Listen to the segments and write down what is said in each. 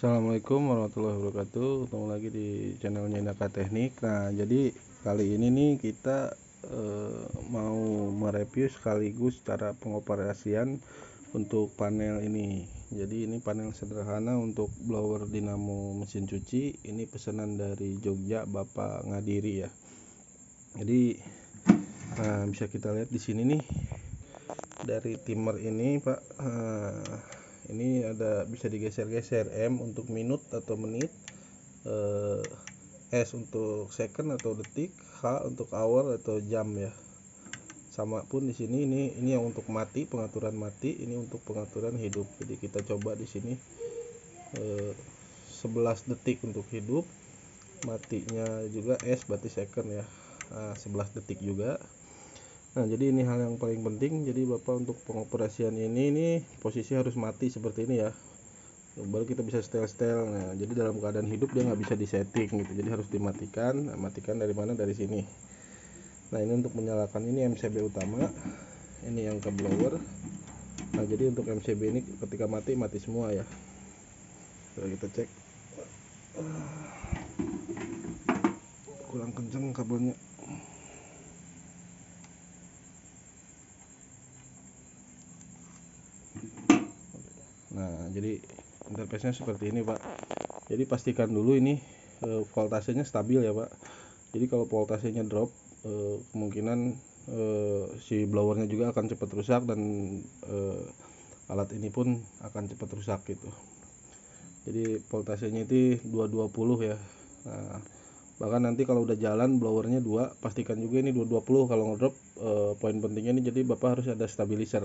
Assalamualaikum warahmatullahi wabarakatuh. Ketemu lagi di channelnya Indaka Teknik. Nah, jadi kali ini nih kita mau mereview sekaligus cara pengoperasian untuk panel ini. Jadi ini panel sederhana untuk blower dinamo mesin cuci. Ini pesanan dari Jogja, Bapak Ngadiri ya. Jadi bisa kita lihat di sini nih dari timer ini, Pak. Ini ada bisa digeser-geser, M untuk minut atau menit, S untuk second atau detik, H untuk hour atau jam ya. Sama pun di sini ini yang untuk mati, pengaturan mati, ini untuk pengaturan hidup. Jadi kita coba di sini 11 detik untuk hidup, matinya juga S berarti second ya. 11 detik juga. Nah, jadi ini hal yang paling penting. Jadi Bapak untuk pengoperasian ini posisi harus mati seperti ini ya, baru kita bisa setel. Nah, jadi dalam keadaan hidup dia nggak bisa disetting gitu, jadi harus dimatikan. Nah, matikan dari mana? Dari sini. Nah, ini untuk menyalakan ini MCB utama, ini yang ke blower. Nah, jadi untuk MCB ini ketika mati semua ya. Coba kita cek, kurang kencang kabelnya. Nah, jadi interface-nya seperti ini, Pak. Jadi pastikan dulu ini voltasenya stabil ya, Pak. Jadi kalau voltasenya drop, kemungkinan si blowernya juga akan cepat rusak, dan alat ini pun akan cepat rusak gitu. Jadi voltasenya itu 220 ya. Nah, bahkan nanti kalau udah jalan blowernya 2, pastikan juga ini 220 kalau ngedrop. Poin pentingnya ini, jadi Bapak harus ada stabilizer.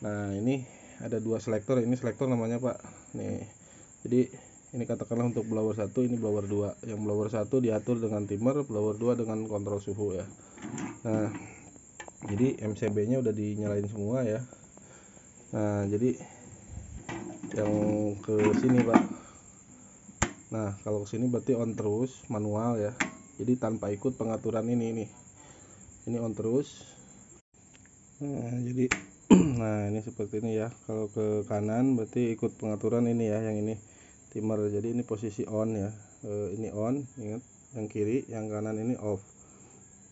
Nah, ini ada 2 selektor, ini selektor namanya, Pak. Nih. Jadi ini katakanlah untuk blower 1, ini blower 2. Yang blower 1 diatur dengan timer, blower 2 dengan kontrol suhu ya. Nah, jadi MCB-nya udah dinyalain semua ya. Nah, jadi yang ke sini, Pak. Nah, kalau ke sini berarti on terus, manual ya. Jadi tanpa ikut pengaturan ini nih. Ini on terus. Nah, jadi nah, ini seperti ini ya. Kalau ke kanan berarti ikut pengaturan ini ya, yang ini timer. Jadi ini posisi on ya. Ini on, ingat. Yang kiri, yang kanan ini off.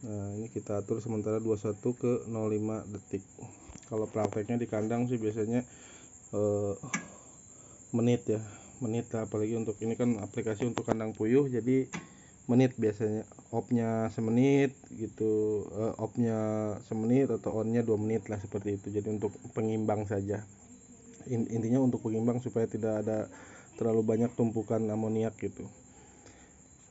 Nah, ini kita atur sementara 21 ke 05 detik. Kalau prakteknya di kandang sih biasanya menit ya, menit lah. Apalagi untuk ini kan aplikasi untuk kandang puyuh, jadi menit biasanya. Off-nya semenit gitu, off-nya semenit atau on-nya 2 menit lah, seperti itu. Jadi untuk pengimbang saja. Intinya untuk pengimbang supaya tidak ada terlalu banyak tumpukan amoniak gitu.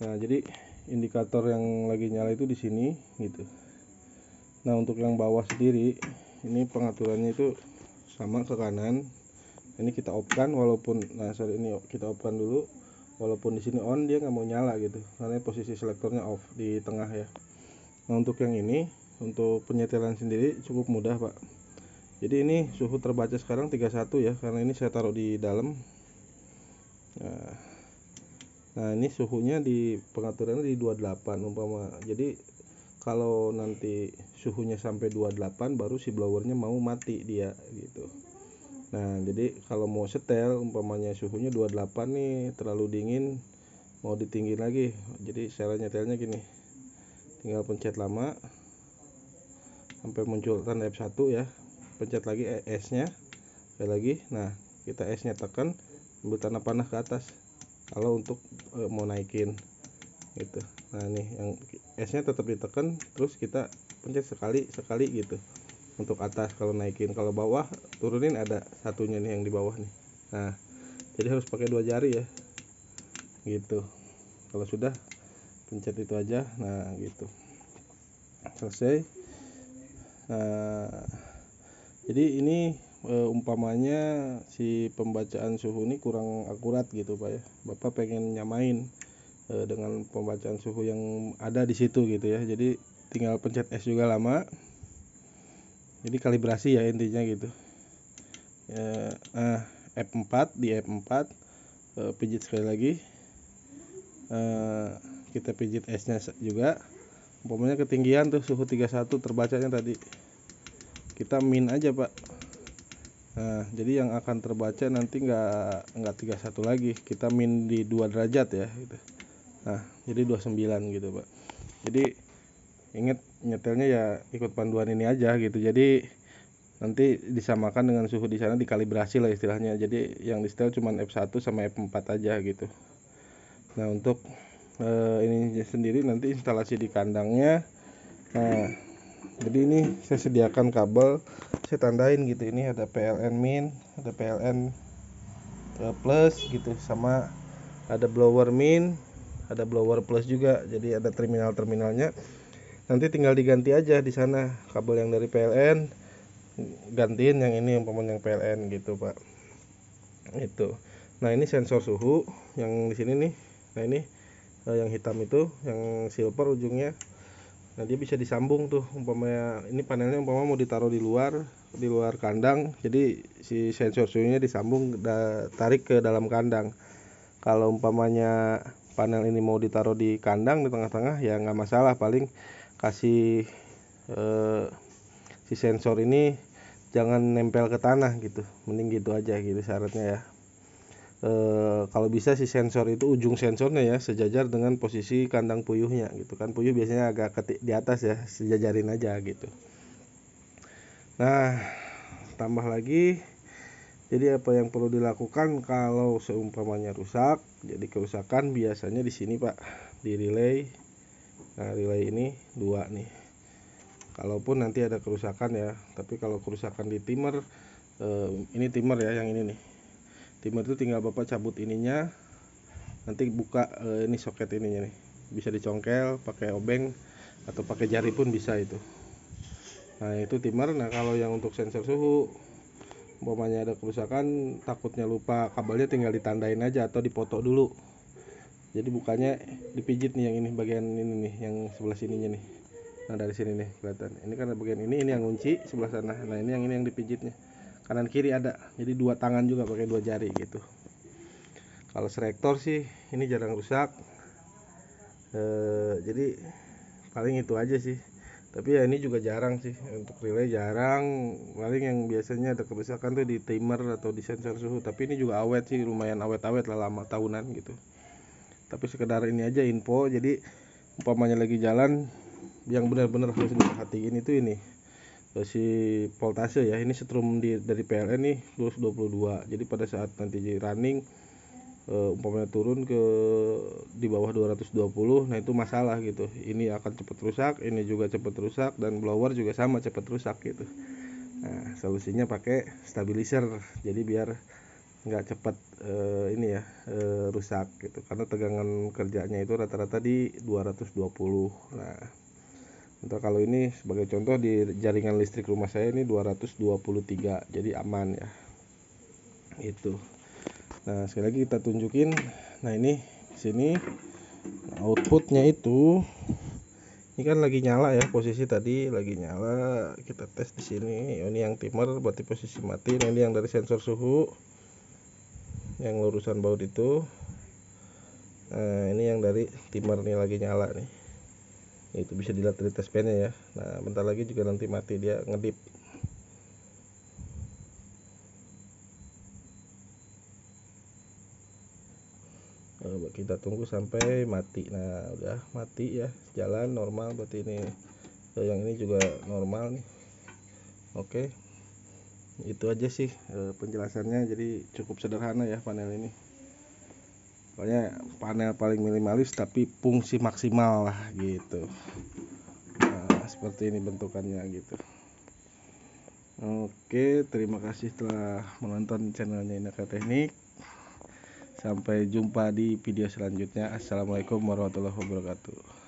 Nah, jadi indikator yang lagi nyala itu di sini gitu. Nah, untuk yang bawah sendiri ini pengaturannya itu sama ke kanan. Ini kita off kan, walaupun ini kita off kan dulu, walaupun di sini on dia nggak mau nyala gitu karena posisi selektornya off di tengah ya. Nah, untuk yang ini, untuk penyetelan sendiri cukup mudah, Pak. Jadi ini suhu terbaca sekarang 31 ya, karena ini saya taruh di dalam. Nah, ini suhunya di pengaturannya di 28 umpama. Jadi kalau nanti suhunya sampai 28 baru si blowernya mau mati dia gitu. Nah, jadi kalau mau setel umpamanya suhunya 28 nih, terlalu dingin, mau ditinggiin lagi. Jadi cara nyetelnya gini, tinggal pencet lama sampai muncul tanda F1 ya, pencet lagi S nya sekali lagi. Nah, kita S nya tekan, ambil tanda panah ke atas kalau untuk mau naikin gitu. Nah, nih yang S nya tetap ditekan, terus kita pencet sekali gitu untuk atas kalau naikin. Kalau bawah turunin, ada satunya nih yang di bawah nih. Nah, jadi harus pakai 2 jari ya gitu. Kalau sudah pencet itu aja. Nah, gitu, selesai. Nah, jadi ini umpamanya si pembacaan suhu ini kurang akurat gitu, Pak ya. Bapak pengen nyamain dengan pembacaan suhu yang ada di situ gitu ya. Jadi tinggal pencet S juga lama. Jadi kalibrasi ya intinya gitu. F4, di F4 pijit sekali lagi. Kita pijit S nya juga. Umpamanya ketinggian tuh suhu 31 terbacanya tadi, kita min aja, Pak. Nah, jadi yang akan terbaca nanti nggak 31 lagi, kita min di 2 derajat ya gitu. Nah, jadi 29 gitu Pak. Jadi ingat nyetelnya ya ikut panduan ini aja gitu. Jadi nanti disamakan dengan suhu di sana, dikalibrasi lah istilahnya. Jadi yang di setel cuma F1 sama F4 aja gitu. Nah, untuk ini sendiri nanti instalasi di kandangnya. Nah, jadi ini saya sediakan kabel, saya tandain gitu. Ini ada PLN min, ada PLN plus gitu, sama ada blower min, ada blower plus juga. Jadi ada terminalnya. Nanti tinggal diganti aja di sana kabel yang dari PLN, gantiin yang ini yang PLN gitu Pak. Itu. Nah, ini sensor suhu yang di sini nih. Nah, ini yang hitam itu, yang silver ujungnya. Nah, dia bisa disambung tuh, umpamanya ini panelnya umpama mau ditaruh di luar kandang, jadi si sensor suhunya disambung, tarik ke dalam kandang. Kalau umpamanya panel ini mau ditaruh di kandang di tengah-tengah ya nggak masalah, paling kasih si sensor ini jangan nempel ke tanah gitu, mending gitu aja gitu syaratnya ya. Kalau bisa si sensor itu, ujung sensornya ya sejajar dengan posisi kandang puyuhnya gitu kan. Puyuh biasanya agak di atas ya, sejajarin aja gitu. Nah, tambah lagi, jadi apa yang perlu dilakukan kalau seumpamanya rusak. Jadi kerusakan biasanya di sini Pak, di relay. Nah, relay ini 2 nih. Kalaupun nanti ada kerusakan ya, tapi kalau kerusakan di timer, ini timer ya yang ini nih. Timer itu tinggal Bapak cabut ininya, nanti buka ini soket ininya nih, bisa dicongkel pakai obeng atau pakai jari pun bisa itu. Nah, itu timer. Nah, kalau yang untuk sensor suhu, umpamanya ada kerusakan, takutnya lupa, kabelnya tinggal ditandain aja atau dipoto dulu. Jadi bukanya dipijit nih, yang ini bagian ini nih, yang sebelah sininya nih. Nah, dari sini nih kelihatan. Ini kan bagian ini yang kunci sebelah sana. Nah, ini yang dipijitnya. Kanan kiri ada. Jadi 2 tangan juga, pakai 2 jari gitu. Kalau selektor sih ini jarang rusak. Jadi paling itu aja sih. Tapi ya ini juga jarang sih, untuk relay jarang. Paling yang biasanya ada kerusakan tuh di timer atau di sensor suhu. Tapi ini juga awet sih, lumayan awet-awet lah, lama tahunan gitu. Tapi sekedar ini aja info. Jadi umpamanya lagi jalan, yang benar-benar harus diperhatiin itu ini si voltase ya. Ini setrum dari PLN nih 222. Jadi pada saat nanti running, umpamanya turun ke di bawah 220, nah itu masalah gitu. Ini akan cepat rusak, ini juga cepat rusak, dan blower juga sama cepat rusak gitu. Nah, solusinya pakai stabilizer, jadi biar nggak cepat rusak gitu, karena tegangan kerjanya itu rata-rata di 220. Nah, untuk kalau ini sebagai contoh, di jaringan listrik rumah saya ini 223, jadi aman ya itu. Nah, sekali lagi kita tunjukin. Nah, ini sini outputnya itu, ini kan lagi nyala ya, posisi tadi lagi nyala. Kita tes di sini. Ini yang timer berarti posisi mati. Nah, ini yang dari sensor suhu, yang lurusan baut itu. Nah, ini yang dari timer nih lagi nyala nih. Itu bisa dilihat dari tes pennya ya. Nah, bentar lagi juga nanti mati, dia ngedip. Kita tunggu sampai mati. Nah, udah mati ya, jalan normal berarti ini. Yang ini juga normal nih. Oke, itu aja sih penjelasannya. Jadi cukup sederhana ya panel ini. Pokoknya panel paling minimalis tapi fungsi maksimal lah gitu. Nah, seperti ini bentukannya gitu. Oke, terima kasih telah menonton channelnya Inaka Teknik. Sampai jumpa di video selanjutnya. Assalamualaikum warahmatullahi wabarakatuh.